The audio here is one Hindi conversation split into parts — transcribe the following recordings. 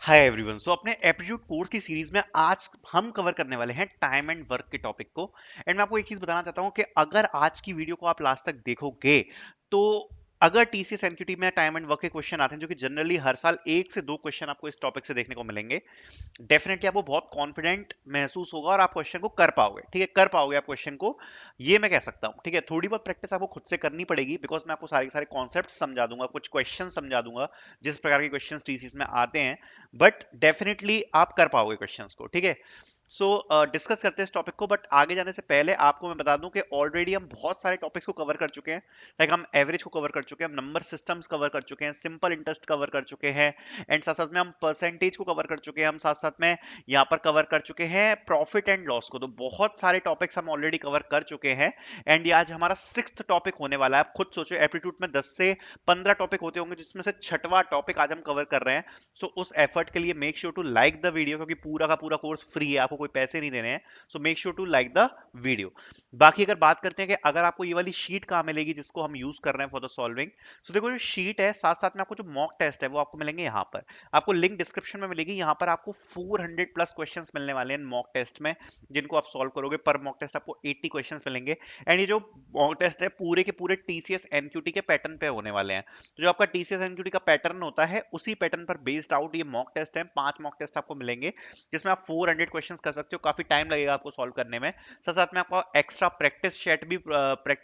Hi everyone. सो अपने एप्टीट्यूड कोर्स की सीरीज में आज हम कवर करने वाले हैं टाइम एंड वर्क के टॉपिक को। एंड मैं आपको एक चीज बताना चाहता हूं कि अगर आज की वीडियो को आप लास्ट तक देखोगे तो अगर टीसीएस एनक्यूटी में टाइम एंड वर्क के क्वेश्चन आते हैं जो कि जनरली हर साल एक से दो क्वेश्चन आपको इस टॉपिक से देखने को मिलेंगे, डेफिनेटली आपको बहुत कॉन्फिडेंट महसूस होगा और आप क्वेश्चन को कर पाओगे। ठीक है, कर पाओगे आप क्वेश्चन को, ये मैं कह सकता हूँ। ठीक है, थोड़ी बहुत प्रैक्टिस आपको खुद से करनी पड़ेगी बिकॉज मैं आपको सारे के सारे कॉन्सेप्ट समझा दूंगा, कुछ क्वेश्चन समझा दूंगा जिस प्रकार के क्वेश्चन टीसीएस में आते हैं। बट डेफिनेटली आप कर पाओगे क्वेश्चंस को। ठीक है, सो डिस्कस करते हैं इस टॉपिक को। बट आगे जाने से पहले आपको मैं बता दूं कि ऑलरेडी हम बहुत सारे टॉपिक्स को कवर कर चुके हैं। लाइक हम एवरेज को कवर कर चुके हैं, हम नंबर सिस्टम्स कवर कर चुके हैं, सिंपल इंटरेस्ट कवर कर चुके हैं, एंड साथ साथ में हम परसेंटेज को कवर कर चुके हैं, हम साथ साथ में यहाँ पर कवर कर चुके हैं प्रॉफिट एंड लॉस को। तो बहुत सारे टॉपिक्स हम ऑलरेडी कवर कर चुके हैं। एंड ये आज हमारा सिक्स्थ टॉपिक होने वाला है। आप खुद सोचो, एप्टीट्यूड में 10 से 15 टॉपिक होते होंगे जिसमें से छठवां टॉपिक आज हम कवर कर रहे हैं। सो उस एफर्ट के लिए make sure to like the video, क्योंकि पूरा का पूरा कोर्स फ्री है, आपको कोई पैसे नहीं देने हैं। So make sure to like the video. बाकी अगर बात करते हैं कि अगर आपको ये वाली शीट कहाँ मिलेगी जिसको हम यूज कर रहे हैं फॉर द सॉल्विंग, सो देखो जो शीट है साथ साथ में आपको जो मॉक टेस्ट है वो आपको मिलेंगे यहाँ पर। आपको लिंक डिस्क्रिप्शन में मिलेगी। यहाँ पर आपको 400 प्लस क्वेश्चन मिलने वाले हैं मॉक टेस्ट में, जिनको आप सॉल्व करोगे। पर मॉक टेस्ट आपको 80 क्वेश्चन मिलेंगे। एंड ये जो मॉक टेस्ट है पूरे के पूरे टीसीएस एनक्यूटी के पैटर्न पे होने वाले हैं। तो जो आपका टीसीएस एनक्यूटी का पैटर्न होता है उसी पैटर्न पर बेस्ड आउट ये मॉक टेस्ट है। 5 मॉक टेस्ट आपको मिलेंगे जिसमें आप 400 क्वेश्चंस कर सकते हो। काफी टाइम लगेगा आपको सॉल्व करने में। साथ साथ में आपको एक्स्ट्रा प्रैक्टिस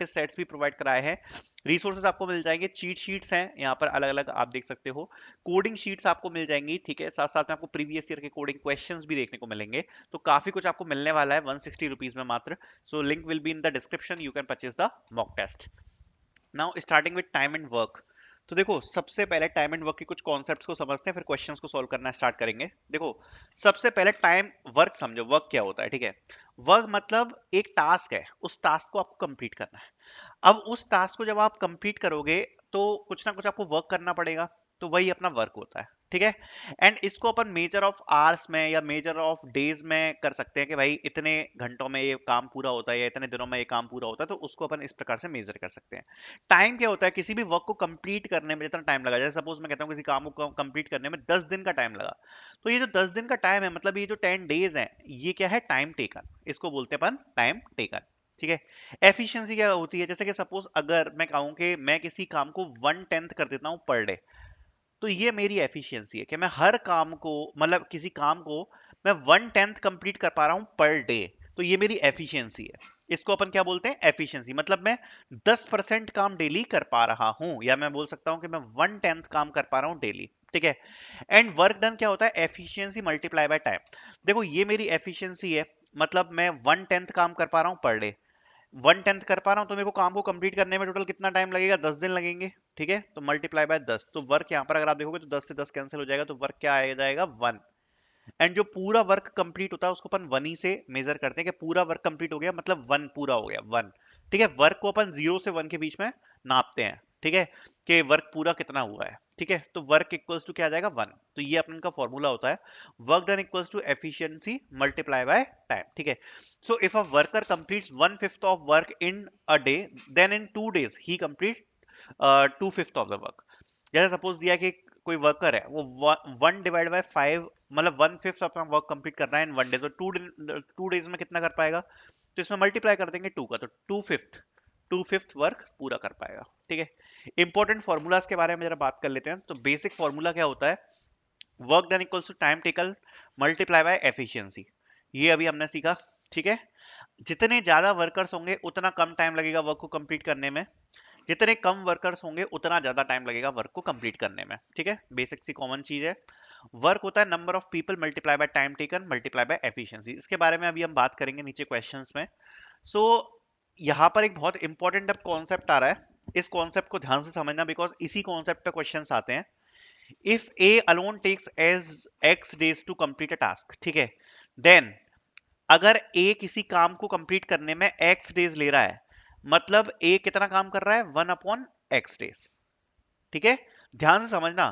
सेट्स भी प्रोवाइड कराए हैं। रिसोर्सेज आपको मिल जाएंगे, चीट शीट्स हैं यहाँ पर अलग अलग, आप देख सकते हो। कोडिंग शीट्स आपको मिल जाएंगी। ठीक है, साथ साथ में आपको प्रीवियस ईयर के कोडिंग क्वेश्चंस भी देखने को मिलेंगे। तो काफी कुछ आपको मिलने वाला है 160 रुपीज में मात्र। So link will be in the description, you can purchase the mock test. Now starting with time and work. तो देखो, सबसे पहले टाइम एंड वर्क के कुछ कॉन्सेप्ट्स को समझते हैं, फिर क्वेश्चंस को सॉल्व करना स्टार्ट करेंगे। देखो, सबसे पहले टाइम वर्क समझो, वर्क क्या होता है। ठीक है, वर्क मतलब एक टास्क है, उस टास्क को आपको कंप्लीट करना है। अब उस टास्क को जब आप कंप्लीट करोगे तो कुछ ना कुछ आपको वर्क करना पड़ेगा, तो वही अपना वर्क होता है। ठीक है, एंड इसको अपन मेजर ऑफ आवर्स में या मेजर ऑफ डेज में कर सकते हैं कि भाई इतने घंटों में ये काम पूरा होता है या इतने दिनों में ये काम पूरा होता है। तो उसको अपन इस प्रकार से मेजर कर सकते हैं। टाइम क्या होता है, किसी भी वर्क को कंप्लीट करने में जितना टाइम लगा, जैसे सपोज मैं कहता हूँ किसी काम को कंप्लीट करने में 10 दिन का टाइम लगा, तो ये जो 10 दिन का टाइम है, मतलब ये जो 10 डेज है, ये क्या है, टाइम टेकन। इसको बोलते हैं अपन टाइम टेकन। ठीक है, एफिशिएंसी क्या होती है, जैसे कि सपोज अगर मैं कहूं कि मैं किसी काम को 1/10 कर देता हूं पर डे, तो ये मेरी एफिशिएंसी है कि मैं हर काम को, मतलब किसी काम को मैं 1/10 कंप्लीट कर पा रहा हूं पर डे। तो ये मेरी एफिशिएंसी है। इसको अपन क्या बोलते हैं, एफिशिएंसी। मतलब मैं 10% काम डेली कर पा रहा हूं, या मैं बोल सकता हूं कि मैं 1/10 काम कर पा रहा हूं डेली। ठीक है, एंड वर्क डन क्या होता है, एफिशिएंसी मल्टीप्लाई बाय टाइम। देखो, ये मेरी एफिशिएंसी है, मतलब मैं 1/10 काम कर पा रहा हूं पर डे। 1/10 कर पा रहा हूं तो मेरे को काम को कंप्लीट करने में टोटल कितना टाइम लगेगा, 10 दिन लगेंगे। ठीक है, तो मल्टीप्लाई बाय 10, तो वर्क यहाँ पर अगर आप देखोगे तो 10 से 10 कैंसिल हो जाएगा, तो वर्क क्या आ जाएगा, 1। एंड जो पूरा वर्क कंप्लीट होता है उसको अपन 1 ही से मेजर करते हैं कि पूरा वर्क कंप्लीट हो गया, मतलब 1 पूरा हो गया, 1। ठीक है, वर्क को अपन 0 से 1 के बीच में नापते हैं। ठीक है, कि वर्क पूरा कितना हुआ है। ठीक है, तो वर्क इक्वल्स टू क्या आ जाएगा, 1। तो ये अपन का फॉर्मूला होता है, work done equals to efficiency multiply by time. ठीक है, so if a worker completes 1/5 of work in a day, then in 2 days he complete 2/5 of the work। जैसे सपोज दिया कि कोई वर्कर है, वो 1/5, मतलब 1/5 अपना वर्क कंप्लीट कर रहा है इन 1 डे, तो 2 डेज में कितना कर पाएगा, तो इसमें मल्टीप्लाई कर देंगे 2 का, तो 2/5 वर्क पूरा कर पाएगा। ठीक है, इंपॉर्टेंट फॉर्मूलाज के बारे में जरा बात कर लेते हैं। तो बेसिक फॉर्मूला क्या होता है, work done equals to time taken multiply by efficiency. ये अभी हमने सीखा। ठीक है, जितने ज्यादा वर्कर्स होंगे उतना कम टाइम लगेगा वर्क को कंप्लीट करने में, जितने कम वर्कर्स होंगे उतना ज्यादा टाइम लगेगा वर्क को कंप्लीट करने में। ठीक है, बेसिक सी कॉमन चीज है। वर्क होता है number of people multiply by time taken multiply by efficiency. इसके बारे में अभी हम बात करेंगे नीचे क्वेश्चंस में। सो यहाँ पर एक बहुत इंपॉर्टेंट अब कॉन्सेप्ट आ रहा है, इस कॉन्सेप्ट को ध्यान से समझना, बिकॉज इसी कॉन्सेप्ट पे क्वेश्चंस आते हैं। If A alone takes as X days to complete a task, ठीक है, देन अगर ए किसी काम को कंप्लीट करने में एक्स डेज ले रहा है, मतलब ए कितना काम कर रहा है, 1/x डेज। ठीक है, ध्यान से समझना,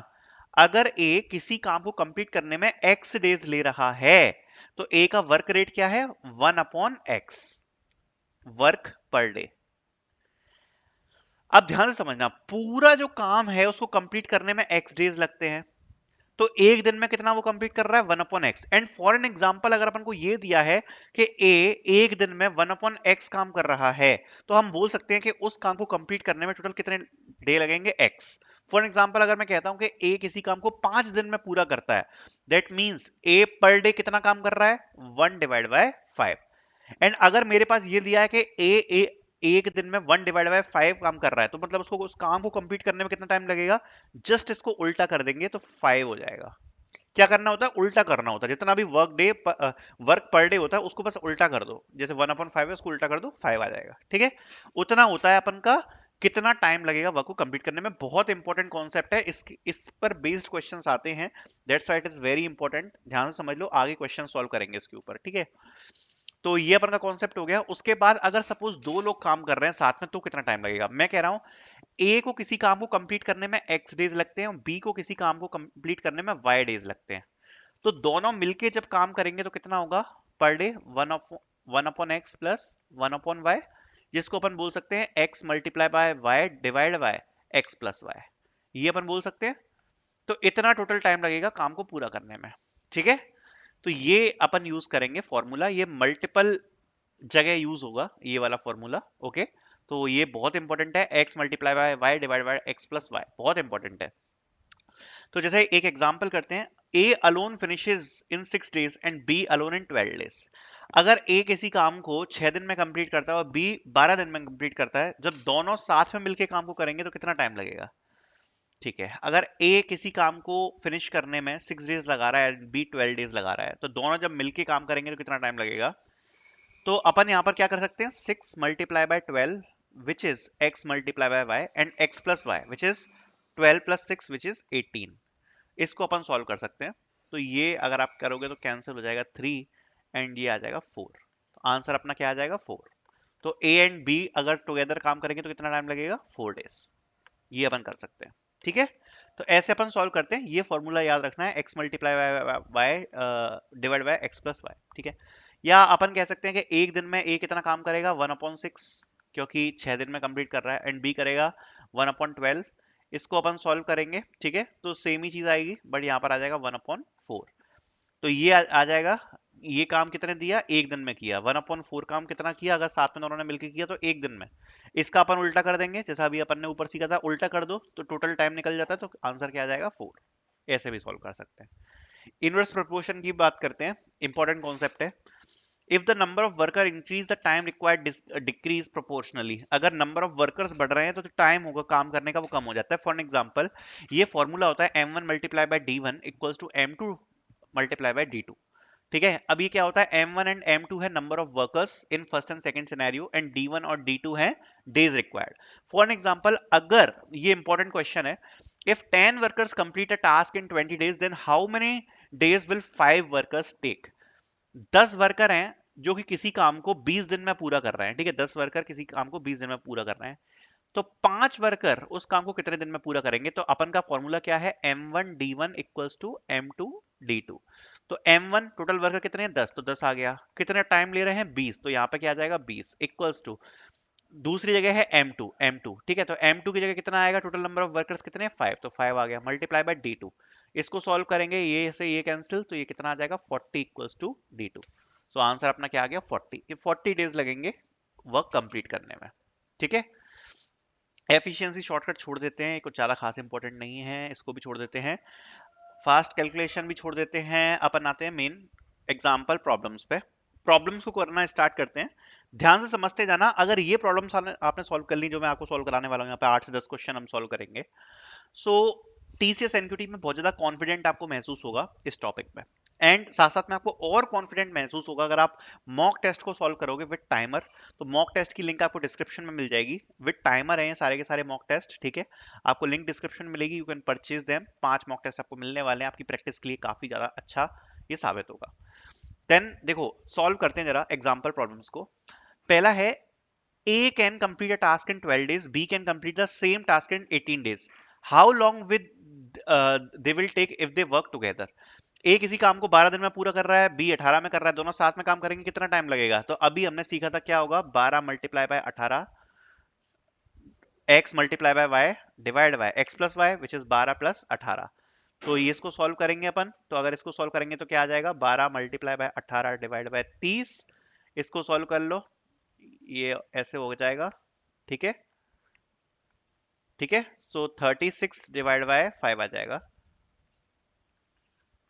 अगर ए किसी काम को कंप्लीट करने में एक्स डेज ले रहा है, तो ए का वर्क रेट क्या है, 1/x, वर्क पर डे। अब ध्यान से समझना, पूरा जो काम है उसको कंप्लीट करने में एक्स डेज लगते हैं, तो एक दिन में कितना वो कंप्लीट कर रहा है, 1/x। And for an example अगर अपन को ये दिया है कि ए एक दिन में 1/x काम कर रहा है, तो हम बोल सकते हैं कि उस काम को कंप्लीट करने में टोटल कितने डे लगेंगे, x। फॉर एग्जांपल अगर मैं कहता हूं कि ए किसी काम को 5 दिन में पूरा करता है, that means A per day कितना काम कर रहा है, 1/5। एंड अगर मेरे पास ये दिया है कि ए एक दिन में 1/5 काम कर रहा है, तो मतलब उसको उस काम को कंप्लीट करने में कितना टाइम लगेगा, जस्ट इसको उल्टा कर देंगे तो 5 हो जाएगा। क्या करना होता है, उल्टा करना होता है, जितना भी वर्क पर डे होता है उसको बस उल्टा कर दो, जैसे 1/5 है उसको उल्टा कर दो, 5 आ जाएगा, ठीक है। उतना होता है अपन का कितना टाइम लगेगा वर्क को कंप्लीट करने में। बहुत इंपॉर्टेंट कॉन्सेप्ट है, इस पर बेस्ड क्वेश्चंस आते हैं, that's why it is very important, ध्यान से समझ लो, आगे क्वेश्चन सॉल्व करेंगे इसके ऊपर, ठीक है। तो ये अपन का कॉन्सेप्ट हो गया। उसके बाद अगर सपोज दो लोग काम कर रहे हैं साथ में, तो कितना टाइम लगेगा, मैं कह रहा हूं ए को किसी काम को कंप्लीट करने में x डेज लगते हैं और बी को किसी काम को कंप्लीट करने में y डेज लगते हैं। तो दोनों मिलके जब काम करेंगे तो कितना होगा, per day 1/x plus 1/y, जिसको अपन बोल सकते हैं x multiply by y divide by x plus y, ये अपन बोल सकते हैं। तो इतना टोटल टाइम लगेगा काम को पूरा करने में, ठीक है। तो ये अपन यूज करेंगे फॉर्मूला, ये मल्टीपल जगह यूज होगा ये वाला फॉर्मूला, ओके। तो ये बहुत इंपॉर्टेंट है, x multiply by y divide by x plus y, बहुत इंपॉर्टेंट है। तो जैसे एक एग्जांपल करते हैं, a alone finishes in 6 days and b alone in 12 days। अगर a किसी काम को 6 दिन में कंप्लीट करता है और b 12 दिन में कंप्लीट करता है, जब दोनों साथ में मिलकर काम को करेंगे तो कितना टाइम लगेगा, ठीक है। अगर a किसी काम को फिनिश करने में 6 days लगा रहा है एंड b 12 days लगा रहा है, तो दोनों जब मिलके काम करेंगे तो कितना टाइम लगेगा। तो अपन यहां पर क्या कर सकते हैं, 6 multiply by 12 which is x multiply by y and x plus y which is 12 plus 6 which is 18। इसको अपन सॉल्व कर सकते हैं। तो ये अगर आप करोगे तो कैंसिल हो जाएगा 3 एंड ये आ जाएगा 4। तो आंसर अपना क्या आ जाएगा, 4। तो a एंड b अगर टुगेदर काम करेंगे तो कितना टाइम लगेगा, 4 डेज। ये अपन कर सकते हैं, ठीक है। तो ऐसे अपन सॉल्व करते हैं, ये फॉर्मूला याद रखना है, x multiply by divide by x plus Y, ठीक है। या अपन कह सकते हैं कि एक दिन में a कितना काम करेगा, 1/6, क्योंकि 6 दिन में कंप्लीट कर रहा है, एंड b करेगा 1/12। इसको अपन सॉल्व करेंगे, ठीक है, तो सेम ही चीज आएगी, बट यहाँ पर आ जाएगा 1/4। तो ये आ जाएगा, ये काम कितने दिया, एक दिन में किया, 1/4 काम कितना किया, अगर साथ में दोनों ने मिलकर किया तो एक दिन में। इसका अपन उल्टा कर देंगे, जैसा अभी अपन ने ऊपर सीखा था, उल्टा कर दो तो टोटल टाइम निकल जाता है, तो आंसर क्या आ जाएगा, 4। ऐसे भी सॉल्व कर सकते हैं। इनवर्स प्रोपोर्शन की बात करते हैं, इंपॉर्टेंट कॉन्सेप्ट है। If the number of worker increase the time required decrease proportionally. अगर नंबर ऑफ वर्कर्स बढ़ रहे हैं तो जो टाइम होगा काम करने का वो कम हो जाता है। फॉर एग्जांपल ये फॉर्मूला होता है m1 multiply by d1 equals to m2 multiply by d2, ठीक है। अब ये क्या होता है, m1 एंड m2 है number of workers in first and second scenario, and d1 और d2 है डेज रिक्वायर्ड। फॉर एग्जांपल अगर ये इंपॉर्टेंट क्वेश्चन है, if 10 workers complete a task in 20 days then how many days will 5 workers take। 10 worker हैं जो कि किसी काम को 20 दिन में पूरा कर रहे हैं, ठीक है, 10 वर्कर किसी काम को 20 दिन में पूरा कर रहे हैं, तो 5 वर्कर उस काम को कितने दिन में पूरा करेंगे। तो अपन का फॉर्मूला क्या है, m1 d1 equals to m2 d2। तो m1 टोटल वर्कर कितने हैं, 10, तो 10 आ गया, कितने टाइम ले रहे हैं, 20, तो यहाँ पे क्या आ जाएगा 20 इक्वल्स टू, दूसरी जगह है m2, ठीक है, तो m2 की जगह कितना आएगा, टोटल नंबर ऑफ वर्कर्स कितने हैं 5, तो 5 आ गया, मल्टीप्लाई बाय d2। इसको सॉल्व करेंगे, ये से ये कैंसिल, तो ये कितना आ जाएगा 40 इक्वल्स टू d2। तो आंसर अपना क्या आ गया 40, कि 40 डेज लगेंगे वर्क कंप्लीट करने में, ठीक है। एफिशिएंसी शॉर्टकट छोड़ देते हैं, कुछ ज्यादा खास इंपॉर्टेंट नहीं है, इसको भी छोड़ देते हैं। फास्ट कैलकुलेशन भी छोड़ देते हैं, अपन आते हैं मेन एग्जांपल प्रॉब्लम्स पे। प्रॉब्लम्स को करना स्टार्ट करते हैं, ध्यान से समझते जाना। अगर ये प्रॉब्लम्स आपने सॉल्व कर ली जो मैं आपको सॉल्व कराने वाला हूँ, यहाँ पे 8 से 10 क्वेश्चन हम सॉल्व करेंगे। सो टीसीएस एनक्यूटी में बहुत ज्यादा कॉन्फिडेंट आपको महसूस होगा इस टॉपिक में, एंड साथ साथ में आपको और कॉन्फिडेंट महसूस होगा अगर आप मॉक टेस्ट को सॉल्व करोगे विद टाइमर। तो मॉक टेस्ट की लिंक आपको डिस्क्रिप्शन में मिल जाएगी, विद टाइमर है ये सारे के सारे मॉक टेस्ट, ठीक है। आपको लिंक डिस्क्रिप्शन में मिलेगी, you can purchase them. 5 mock test आपको मिलने वाले हैं, आपकी प्रैक्टिस के लिए काफी ज्यादा अच्छा ये साबित होगा। देन देखो सॉल्व करते हैं जरा एग्जाम्पल प्रॉब्लम्स को। पहला है, A can complete a task in 12 days, B can complete the same task in 18 days. How long with they will take if they work together? A किसी काम को 12 दिन में पूरा कर रहा है, B 18 में कर रहा है, दोनों साथ में काम करेंगे कितना टाइम लगेगा। तो अभी हमने सीखा था क्या होगा, 12 multiply by 18 x multiply by y divide by x plus Y which is 12 plus 18। तो ये इसको सॉल्व करेंगे अपन, तो अगर इसको सॉल्व करेंगे तो क्या आ जाएगा, 12 मल्टीप्लाई बाय 18 डिवाइड बाय 30। इसको सॉल्व कर लो, ये ऐसे हो जाएगा। ठीक है, ठीक है। सो 36 डिवाइड बाय 5 आ जाएगा,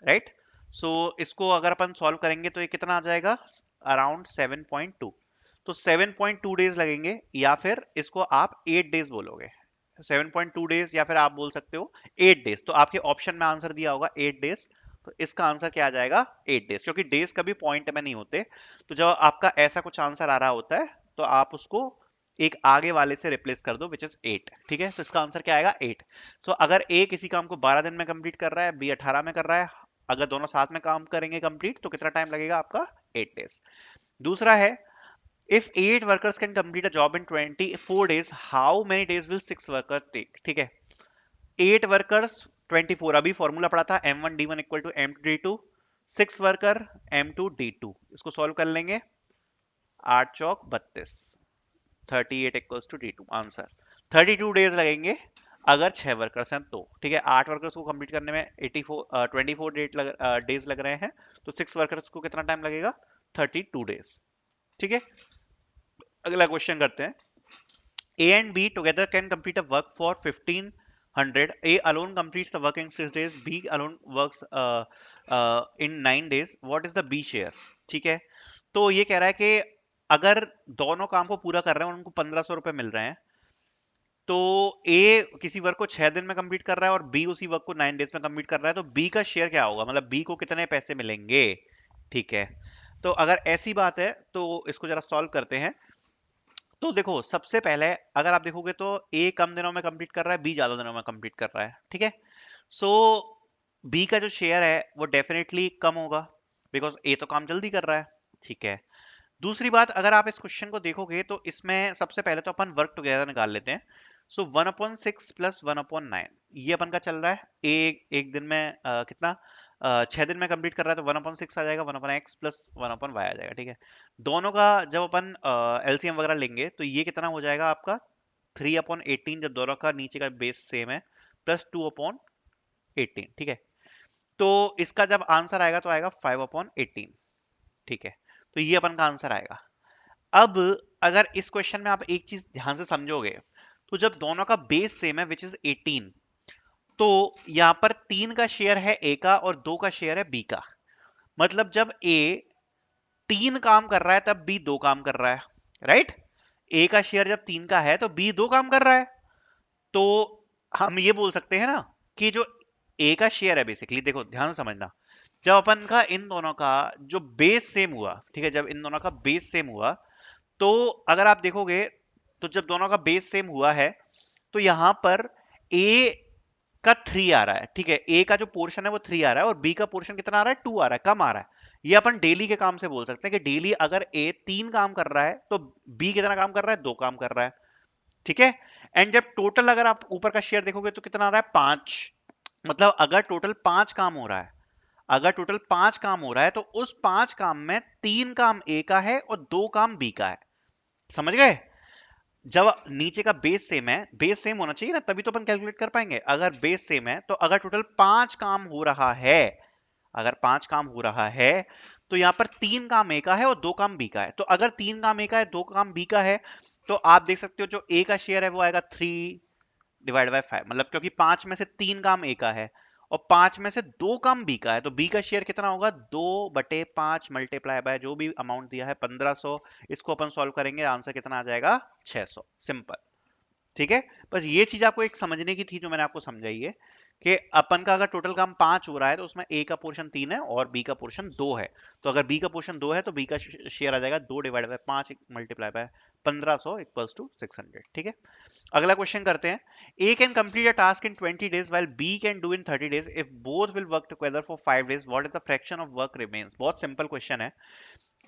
राइट। सो इसको अगर अपन सॉल्व करेंगे तो ये कितना आ जाएगा, अराउंड 7.2। तो 7.2 डेज लगेंगे, या फिर इसको आप 8 डेज बोलोगे। 7.2 डेज, या फिर आप बोल सकते हो 8 डेज। तो आपके ऑप्शन में आंसर दिया होगा 8 डेज, तो इसका आंसर क्या आ जाएगा, 8 डेज, क्योंकि डेज कभी पॉइंट में नहीं होते। तो जब आपका ऐसा कुछ आंसर आ रहा होता है, तो आप उसको एक आगे वाले से रिप्लेस कर दो, विच इज 8। ठीक है, तो इसका आंसर क्या आएगा, 8। सो अगर ए किसी काम को 12 दिन में कंप्लीट कर रहा है, बी 18 में कर रहा है, अगर दोनों साथ में काम करेंगे कंप्लीट, तो कितना टाइम लगेगा आपका, 8 डेज। दूसरा है, if 8 workers can complete a job in 24 days, how many days will 6 worker take. ठीक है, 8 वर्कर्स 24, अभी फॉर्मूला पढ़ा था m1 d1 equal to m2 d2, 6 worker m2 d2। इसको सॉल्व कर लेंगे, 8 चौक 32, 38 equals to d2 answer. 32 days लगेंगे अगर 6 वर्कर्स हैं तो। ठीक है, 8 वर्कर्स को कंप्लीट करने में 24 डेज लग रहे हैं, तो 6 वर्कर्स को कितना टाइम लगेगा, 32 डेज। ठीक है, अगला क्वेश्चन करते हैं। A and B together can complete a work for 1500. A alone completes the work in 6 days. B alone works in 9 days. What is the B share? ठीक है, तो ये कह रहा है कि अगर दोनों काम को पूरा कर रहे हैं और उनको 1500 रुपए मिल रहे हैं, तो ए किसी वर्क को 6 दिन में कंप्लीट कर रहा है और बी उसी वर्क को 9 डेज में कंप्लीट कर रहा है, तो बी का शेयर क्या होगा, मतलब बी को कितने पैसे मिलेंगे। ठीक है, तो अगर ऐसी बात है तो इसको जरा सॉल्व करते हैं। तो देखो, सबसे पहले अगर आप देखोगे तो ए कम दिनों में कंप्लीट कर रहा है, बी ज्यादा दिनों में कंप्लीट कर रहा है। ठीक है, सो बी का जो शेयर है वो डेफिनेटली कम होगा, बिकॉज ए तो काम जल्दी कर रहा है। ठीक है, दूसरी बात, अगर आप इस क्वेश्चन को देखोगे तो इसमें सबसे पहले तो अपन वर्क टुगेदर निकाल लेते हैं। सो 1/6 प्लस 1/9, ये अपन का चल रहा है। एक दिन में कितना, 6 दिन में कंप्लीट कर रहा है, तो 1/6 आ जाएगा, 1/x प्लस 1/y आ जाएगा। ठीक है, दोनों का जब अपन एलसीएम वगैरह लेंगे तो ये कितना हो जाएगा आपका, 3/18, जब दोनों का नीचे का बेस सेम है, प्लस 2/18। ठीक है, तो इसका जब आंसर आएगा तो आएगा 5/18। ठीक है, तो ये अपन का आंसर आएगा। अब अगर इस क्वेश्चन में आप एक चीज ध्यान से समझोगे, तो जब दोनों का बेस सेम है विच इज 18, तो यहां पर 3 का शेयर है ए का और 2 का शेयर है बी का। मतलब जब ए 3 काम कर रहा है तब बी 2 काम कर रहा है, राइट। ए का शेयर जब 3 का है तो बी 2 काम कर रहा है। तो हम ये बोल सकते हैं ना कि जो ए का शेयर है, बेसिकली देखो ध्यान से समझना, जब अपन का इन दोनों का जो बेस सेम हुआ, ठीक है, जब इन दोनों का बेस सेम हुआ, तो अगर आप देखोगे तो जब दोनों का बेस सेम हुआ है, तो यहां पर ए का 3 आ रहा है। ठीक है, ए का जो पोर्शन है वो 3 आ रहा है और बी का पोर्शन कितना आ रहा है, 2 आ रहा है, कम आ रहा है। ये अपन डेली के काम से बोल सकते हैं कि डेली अगर ए 3 काम कर रहा है तो बी कितना काम कर रहा है, 2 काम कर रहा है। ठीक है, एंड जब टोटल अगर आप ऊपर का शेयर देखोगे तो कितना आ रहा है, 5। मतलब अगर टोटल 5 काम हो रहा है, अगर टोटल 5 काम हो रहा है, तो उस 5 काम में 3 काम ए का है और 2 काम बी का है। समझ गए, जब नीचे का बेस सेम है, बेस सेम होना चाहिए ना, तभी तो अपन कैलकुलेट कर पाएंगे। अगर बेस सेम है तो अगर टोटल 5 काम हो रहा है, अगर 5 काम हो रहा है, तो यहां पर 3 काम ए का है और 2 काम बी का है। तो अगर 3 काम ए का है, 2 काम बी का है, तो आप देख सकते हो जो ए का शेयर है वो आएगा 3/5, मतलब क्योंकि 5 में से 3 काम ए का है और 5 में से 2 काम बी का है, तो बी का शेयर कितना होगा, 2/5 मल्टीप्लाई बाय जो भी अमाउंट दिया है 1500। इसको अपन सॉल्व करेंगे, आंसर कितना आ जाएगा, 600। सिंपल। ठीक है, बस ये चीज आपको एक समझने की थी जो मैंने आपको समझाई है, कि अपन का अगर टोटल काम 5 हो रहा है तो उसमें ए का पोर्शन 3 है और बी का पोर्शन 2 है। तो अगर बी का पोर्शन 2 है तो बी का शेयर आ जाएगा 2/5 मल्टीप्लाई बाय 1500 इक्वल्स टू 600। ठीक है, अगला क्वेश्चन करते हैं। A can complete a task in 20 days while B can do in 30 days. If both will work together for 5 days, what is the fraction of work remains. बहुत सिंपल क्वेश्चन है।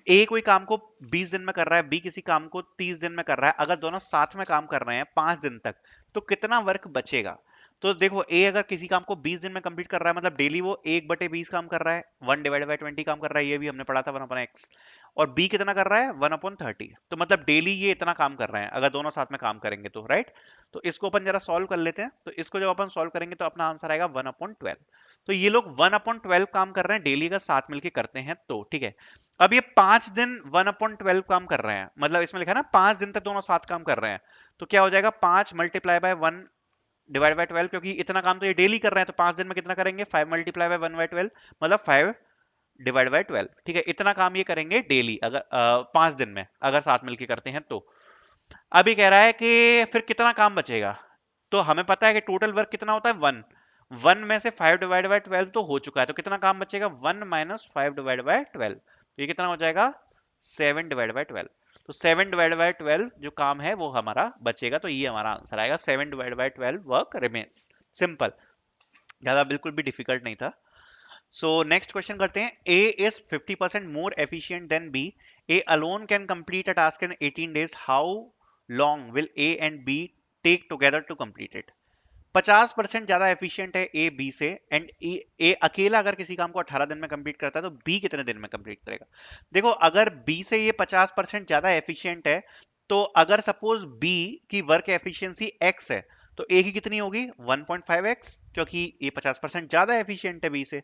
ए कोई काम को 20 दिन में कर रहा है, बी किसी काम को 30 दिन में कर रहा है। अगर दोनों साथ में काम कर रहे हैं 5 दिन तक, तो कितना वर्क बचेगा। तो देखो, ए अगर किसी काम को 20 दिन में कंप्लीट कर रहा है, मतलब डेली वो 1/20 काम कर रहा है, 1/20 काम कर रहा है, ये भी हमने पढ़ा था 1/x। और बी कितना कर रहा है, 1/30। तो मतलब डेली ये इतना काम कर रहे हैं अगर दोनों साथ में काम करेंगे तो, राइट। तो इसको अपन जरा सॉल्व कर लेते हैं। तो इसको जब अपन सॉल्व करेंगे तो अपना आंसर आएगा 1/12। तो ये लोग 1/12 काम कर रहे हैं डेली का, साथ मिलके करते हैं तो ठीक है। अब ये 5 दिन 1/12 काम कर रहे हैं, मतलब इसमें लिखा है ना 5 दिन तक दोनों साथ काम कर रहे हैं, तो क्या हो जाएगा 5 मल्टीप्लाई बाय 1 डिवाइड बाय 12, क्योंकि इतना काम तो ये डेली कर रहे हैं, तो 5 दिन में कितना करेंगे 5 मल्टीप्लाई बाय 1/12, मतलब 5 डिवाइड बाय 12, ठीक है। इतना काम ये करेंगे डेली, अगर 5 दिन में अगर साथ मिलके करते हैं तो। अभी कह रहा है कि फिर कितना काम बचेगा, तो हमें पता है कि टोटल वर्क कितना होता है 1, 1 में से 5 डिवाइड बाय 12 तो हो चुका है, तो कितना काम बचेगा 1 माइनस 5 डिवाइड बाय 12, तो ये कितना हो जाएगा 7 डिवाइड बाय 12। तो 7 डिवाइड बाय 12 जो काम है वो हमारा बचेगा, तो ये हमारा आंसर आएगा 7 divide by 12 work remains. Simple, ज्यादा बिल्कुल भी डिफिकल्ट नहीं था। सो नेक्स्ट क्वेश्चन करते हैं। A is 50% more efficient than B. A alone can complete a task in 18 days. How long will A and B take together to complete it? 50% ज्यादा एफिशिएंट है ए बी से, एंड ए अकेला अगर किसी काम को 18 दिन में कंप्लीट करता है तो बी कितने दिन में कंप्लीट करेगा। देखो अगर बी से ये 50% ज्यादा एफिशिएंट है, तो अगर सपोज बी की वर्क एफिशिएंसी एक्स है, तो ए की कितनी होगी 1.5x, क्योंकि ये 50% ज्यादा एफिशिएंट है बी से,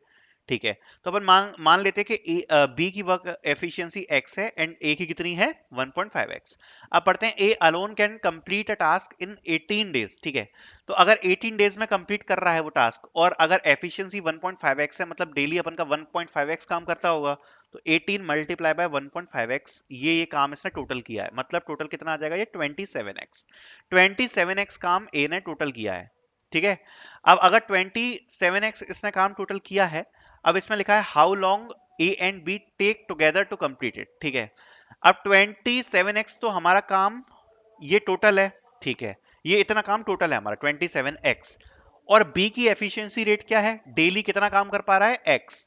ठीक है। तो अपन मान मान लेते हैं कि बी की वर्क एफिशिएंसी एक्स है एंड ए की कितनी है 1.5x। अब पढ़ते हैं A alone can complete a task in 18 days, ठीक है। तो अगर 18 डेज में कंप्लीट कर रहा है वो टास्क, और अगर एफिशिएंसी 1.5x है, मतलब डेली अपन का 1.5x काम करता होगा, तो 18 मल्टीप्लाई बाय 1.5x, ये काम इसने टोटल किया है, मतलब टोटल कितना आ जाएगा ये 27x। 27x काम ए ने टोटल किया है, ठीक है। अब अगर 27x इसने काम टोटल किया है, अब इसमें लिखा है how long A and B take together to complete it, ठीक है। अब 27x तो हमारा काम ये टोटल है, ठीक है। ये इतना काम टोटल है हमारा 27x, और बी की एफिशिएंसी रेट क्या है, डेली कितना काम कर पा रहा है x,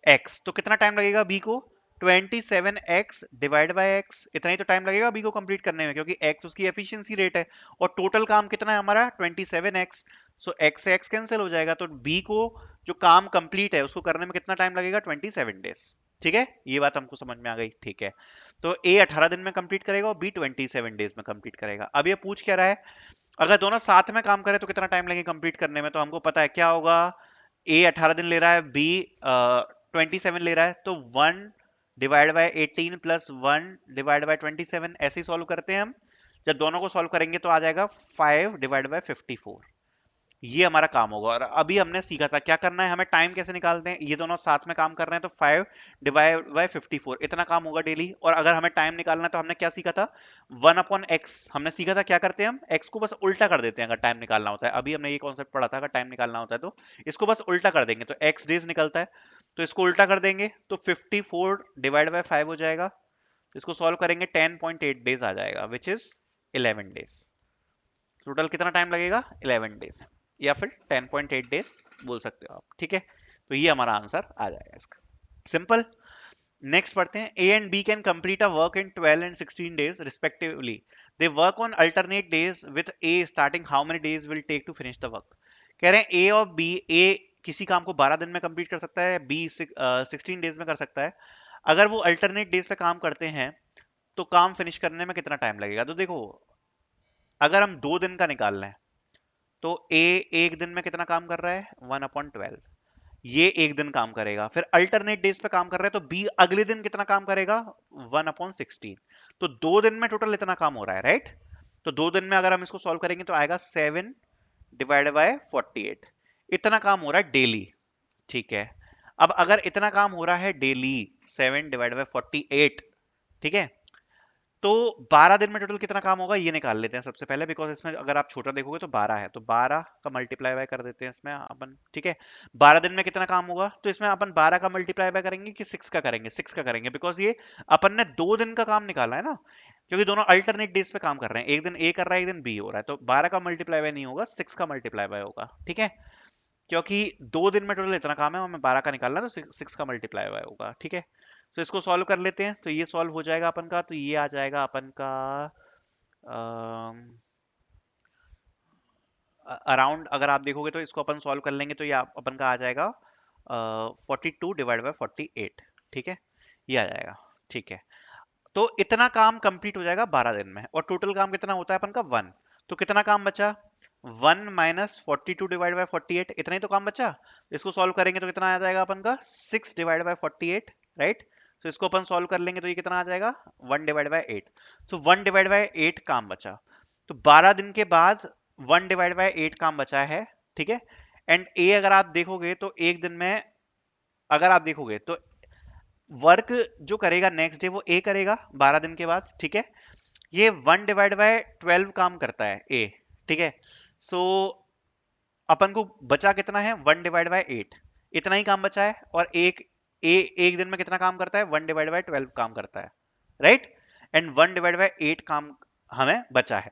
x तो कितना टाइम लगेगा बी को 27x डिवाइड बाय x, इतना ही तो टाइम लगेगा बी को कंप्लीट करने में, क्योंकि x उसकी एफिशिएंसी रेट है, और टोटल काम कितना है हमारा 27x। सो x से x कैंसिल हो जाएगा, तो b को जो काम कंप्लीट है उसको करने में कितना टाइम लगेगा 27 डेज, ठीक है। ये बात हमको समझ में आ गई, ठीक है। तो a 18 दिन में कंप्लीट करेगा और b 27 डेज में कंप्लीट करेगा। अब ये पूछ क्या रहा है, अगर दोनों साथ में काम करें तो कितना टाइम लगेगा कंप्लीट करने में, तो हमको पता है क्या होगा, ए 18 दिन ले रहा है, बी 27 ले रहा है, तो 1 divide by 18 plus 1 divide by 27, ऐसे ही सॉल्व करते हैं हम। जब दोनों को सॉल्व करेंगे तो आ जाएगा 5 डिवाइड बाय 54, ये हमारा काम होगा। और अभी हमने सीखा था क्या करना है, हमें टाइम कैसे निकालते हैं, ये दोनों साथ में काम कर रहे हैं, तो 5 डिवाइड बाय 54 इतना काम होगा डेली। और अगर हमें टाइम निकालना है तो हमने क्या सीखा था 1/x, हमने सीखा था क्या करते हैं हम x को बस उल्टा कर देते हैं अगर टाइम निकालना होता है। अभी हमने ये कॉन्सेप्ट पढ़ा था, अगर टाइम निकालना होता है तो इसको बस उल्टा कर देंगे, तो x डेज निकलता है, तो इसको उल्टा कर देंगे तो 54 डिवाइड बाय 5 हो जाएगा। तो इसको सॉल्व करेंगे 10.8 डेज आ जाएगा, विच इज 11 डेज। टोटल कितना टाइम लगेगा 11 डेज, या फिर 10.8 डेज बोल सकते हो आप, ठीक है। तो ये हमारा आंसर आ जाएगा इसका, सिंपल। नेक्स्ट पढ़ते हैं। A and B can complete a work in 12 and 16 days respectively. They work on alternate days with A starting how many days will take to finish the work. कह रहे हैं ए और बी, ए किसी काम को 12 दिन में कंप्लीट कर सकता है, बी 16 डेज में कर सकता है। अगर वो अल्टरनेट डेज पे काम करते हैं तो काम फिनिश करने में कितना टाइम लगेगा, तो देखो अगर हम 2 दिन का निकाल लें तो ए एक दिन में कितना काम कर रहा है 1/12, ये एक दिन काम करेगा। फिर अल्टरनेट डेज पे काम कर रहा है तो बी अगले दिन कितना काम करेगा 1/16, तो 2 दिन में टोटल इतना काम हो रहा है, राइट। तो 2 दिन में अगर हम इसको सॉल्व करेंगे तो आएगा 7 डिवाइड बाय 48, इतना काम हो रहा है डेली, ठीक है। अब अगर इतना काम हो रहा है डेली 7 डिवाइड बाय 48, ठीक है, तो 12 दिन में टोटल कितना काम होगा ये निकाल लेते हैं सबसे पहले, बिकॉज इसमें अगर आप छोटा देखोगे तो 12 है, तो 12 का मल्टीप्लाई बाय कर देते हैं इसमें अपन, ठीक है। 12 दिन में कितना काम होगा, तो इसमें अपन 12 का मल्टीप्लाई बाय करेंगे कि 6 का करेंगे, 6 का करेंगे, बिकॉज ये अपन ने 2 दिन का काम निकाला है ना, क्योंकि दोनों अल्टरनेट डेज पे काम कर रहे हैं, एक दिन ए कर रहा है एक दिन बी हो रहा है, तो 12 का मल्टीप्लाई बाय नहीं होगा 6 का मल्टीप्लाई बाय होगा, ठीक है। क्योंकि 2 दिन में टोटल इतना काम है, हमें 12 का निकालना है, तो 6 का मल्टीप्लाई बाय होगा, ठीक है। तो इसको सॉल्व कर लेते हैं, तो ये सॉल्व हो जाएगा अपन का, तो ये आ जाएगा अपन का अराउंड, अगर आप देखोगे तो इसको अपन सॉल्व कर लेंगे तो ये अपन का आ जाएगा 42 डिवाइड बाय 48, ठीक है, ये आ जाएगा, ठीक है। तो इतना काम कंप्लीट हो जाएगा 12 दिन में, और टोटल काम कितना होता है अपन का 1, तो कितना काम बचा 1 माइनस 42 डिवाइड बाय 48, इतना ही तो काम बचा। इसको सॉल्व करेंगे तो कितना आ जाएगा अपन का 6 डिवाइड बाय 48, राइट। तो इसको अपन सॉल्व कर लेंगे तो ये कितना आ जाएगा 1 divide by 8। So 1 divide by 8 काम बचा। तो 12 दिन के बाद 1 डिवाइड बाय 8 काम बचा है, ठीक है। एंड ए अगर आप देखोगे तो एक दिन में, अगर आप देखोगे तो वर्क जो करेगा नेक्स्ट डे वो ए करेगा 12 दिन के बाद, ठीक है। ये 1 डिवाइड बाय 12 काम करता है ए, ठीक है। सो अपन को बचा कितना है 1 डिवाइड बाय 8, इतना ही काम बचा है। और एक दिन में कितना काम करता है 1 डिवाइड बाय 12 काम करता है, राइट। एंड 1 डिवाइड बाय 8 काम हमें बचा है।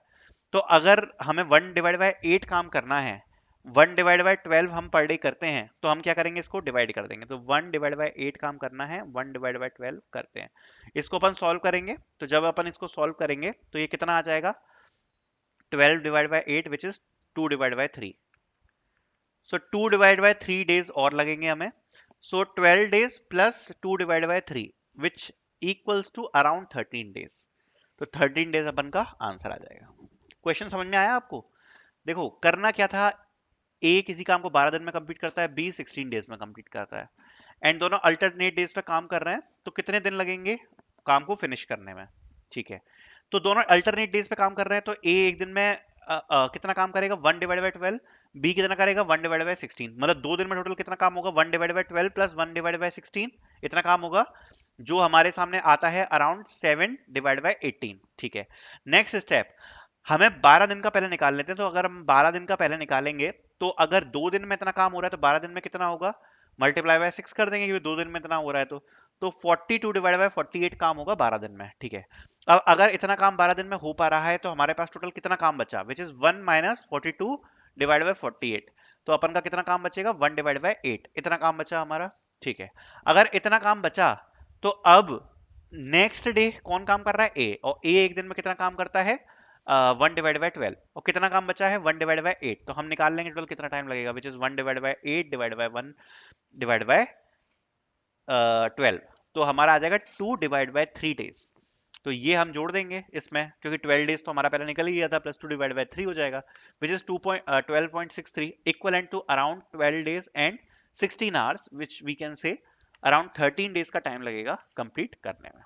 तो अगर हमें 1 डिवाइड बाय 8 काम करना है, 1 डिवाइड बाय 12 हम पर डे करते हैं, तो हम क्या करेंगे इसको डिवाइड कर देंगे। तो 1 डिवाइड बाय 8 काम करना है, 1 डिवाइड बाय 12 करते हैं। इसको अपन सॉल्व करेंगे, तो जब अपन इसको सॉल्व करेंगे तो ये कितना आ जाएगा 12 divide by 8 which is 2 divide by 3। So 2 divide by 3 days और लगेंगे हमें। So 12 days plus 2 divide by 3 which equals to around 13 days. तो 13 डेज अपन का आंसर आ जाएगा। क्वेश्चन समझ में आया आपको? देखो करना क्या था, ए किसी काम को 12 दिन में कंप्लीट करता है, बी 16 डेज में कंप्लीट करता है, एंड दोनों अल्टरनेट डेज पे काम कर रहे हैं। तो कितने दिन लगेंगे काम को फिनिश करने में, ठीक है। तो दोनों अल्टरनेट डेज पे काम कर रहे हैं, तो ए एक दिन में कितना काम करेगा 1 डिवाइड बाय 12, बी कितना करेगा 1 डिवाइड बाय 16। मतलब 2 दिन में टोटल कितना काम होगा 1 divide by 12 plus 1 divide by 16, इतना काम होगा, जो हमारे सामने आता है अराउंड 7 डिवाइड बाय 18, ठीक है। नेक्स्ट स्टेप, हमें 12 दिन का पहले निकाल लेते हैं। तो अगर हम 12 दिन का पहले निकालेंगे, तो अगर 2 दिन में इतना काम हो रहा है तो 12 दिन में कितना होगा, मल्टीप्लाई बाय 6 कर देंगे, क्योंकि 2 दिन में इतना हो रहा है। तो 42 डिवाइड बाय 48 काम होगा 12 दिन में, ठीक है। अब अगर इतना काम 12 दिन में हो पा रहा है, तो हमारे पास टोटल कितना काम बचा, which is 1 minus 42 divide by 48। तो अपन का कितना काम बचेगा 1 डिवाइड बाय 8, इतना काम बचा हमारा, ठीक है। अगर इतना काम बचा, तो अब नेक्स्ट डे कौन काम कर रहा है ए, और ए एक दिन में कितना काम करता है 1 डिवाइड बाय 12, और कितना काम बचा है 1 डिवाइड बाय 8। तो हम निकाल लेंगे टोटल कितना टाइम लगेगा, which is 1 divide by 8 divide by 1 divide by 12। तो हमारा आ जाएगा 2 डिवाइड बाय 3 डेज। तो ये हम जोड़ देंगे इसमें, क्योंकि 12 डेज तो हमारा पहले निकल ही गया था, प्लस 2 डिवाइड बाय 3 हो जाएगा, which is 12.63 equivalent to around 12 days and 16 hours, which we can say around 13 days का टाइम लगेगा कंप्लीट करने में,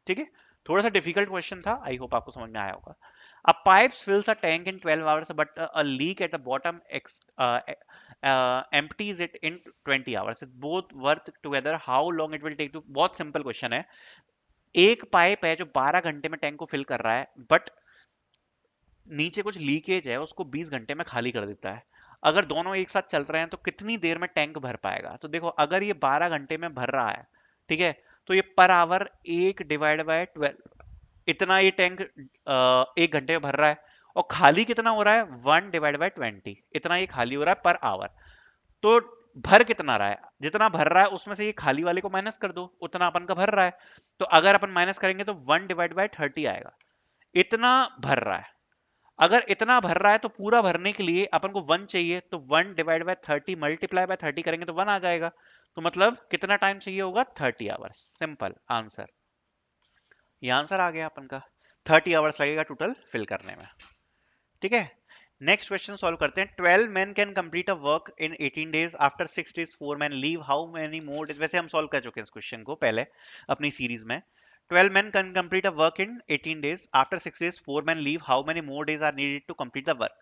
ठीक है। थोड़ा सा डिफिकल्ट क्वेश्चन था, आई होप आपको समझ में आया होगा। A pipe fills a tank in 12 hours, but a leak at the bottom empties it in 20 hours. It's both worth together. How long it will take to? बहुत सिंपल क्वेश्चन है। एक पाइप है जो 12 घंटे में टैंक को फिल कर रहा है, बट नीचे कुछ लीकेज है, उसको 20 घंटे में खाली कर देता है। अगर दोनों एक साथ चल रहे हैं तो कितनी देर में टैंक भर पाएगा? तो देखो अगर ये 12 घंटे में भर रहा है, ठीक है, तो ये पर आवर 1 डिवाइड बाय 12, इतना ये टैंक 1 घंटे में भर रहा है। और खाली कितना हो रहा है 1 डिवाइड बाय 20, इतना ये खाली हो रहा है पर आवर। तो भर कितना रहा है, जितना भर रहा है उसमें से ये खाली वाले को माइनस कर दो, उतना अपन का भर रहा है। तो अगर अपन माइनस करेंगे तो 1 डिवाइड बाय 30 आएगा, इतना भर रहा है। अगर इतना भर रहा है तो पूरा भरने के लिए अपन को 1 चाहिए, तो 1 डिवाइड बाय 30 मल्टीप्लाई बाय 30 करेंगे तो 1 आ जाएगा। तो मतलब कितना टाइम चाहिए होगा 30 आवर्स, सिंपल आंसर। ये आंसर आ गया अपन का, 30 आवर्स लगेगा टोटल फिल करने में, ठीक है। नेक्स्ट क्वेश्चन सॉल्व करते हैं। 12 men can complete a work in 18 days, after 6 days 4 men leave, how many more days? वैसे हम सॉल्व कर चुके हैं इस क्वेश्चन को पहले अपनी सीरीज में। 12 men can complete a work in 18 days, after 6 days 4 men leave, how many more days are needed to complete the work?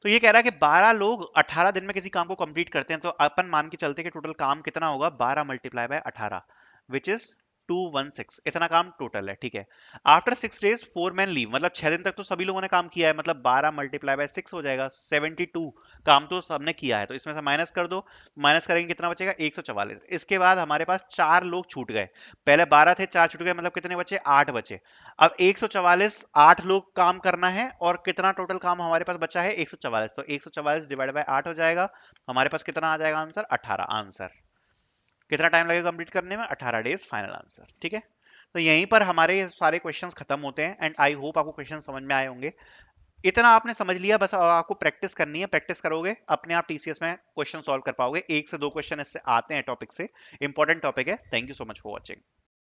तो ये कह रहा है कि 12 लोग 18 दिन में किसी काम को कंप्लीट करते हैं, तो अपन मान के चलते हैं कि टोटल काम कितना होगा 12 मल्टीप्लाई बाय 18, विच इज 216, इतना काम टोटल है, ठीक है। आफ्टर 6 डेज 4 मैन लीव, मतलब 6 दिन तक तो सभी लोगों ने काम किया है, मतलब 12 मल्टीप्लाई बाय 6 हो जाएगा 72, काम तो सबने किया है। तो इसमें से माइनस कर दो, माइनस करेंगे कितना बचेगा 144। इसके बाद हमारे पास 4 लोग छूट गए, पहले 12 थे 4 छूट गए, मतलब कितने बचे 8 बचे। अब 144, 8 लोग काम करना है, और कितना टोटल काम हमारे पास बचा है 144। तो 144 डिवाइड बाय 8 हो जाएगा, हमारे पास कितना आ जाएगा आंसर 18 आंसर। कितना टाइम लगेगा कंप्लीट करने में 18 डेज, फाइनल आंसर, ठीक है। तो यहीं पर हमारे सारे क्वेश्चंस खत्म होते हैं, एंड आई होप आपको क्वेश्चन समझ में आए होंगे। इतना आपने समझ लिया, बस अब आपको प्रैक्टिस करनी है, प्रैक्टिस करोगे अपने आप टीसीएस में क्वेश्चन सॉल्व कर पाओगे। 1 से 2 क्वेश्चन इससे आते हैं टॉपिक से, इंपॉर्टेंट टॉपिक है। Thank you so much for watching.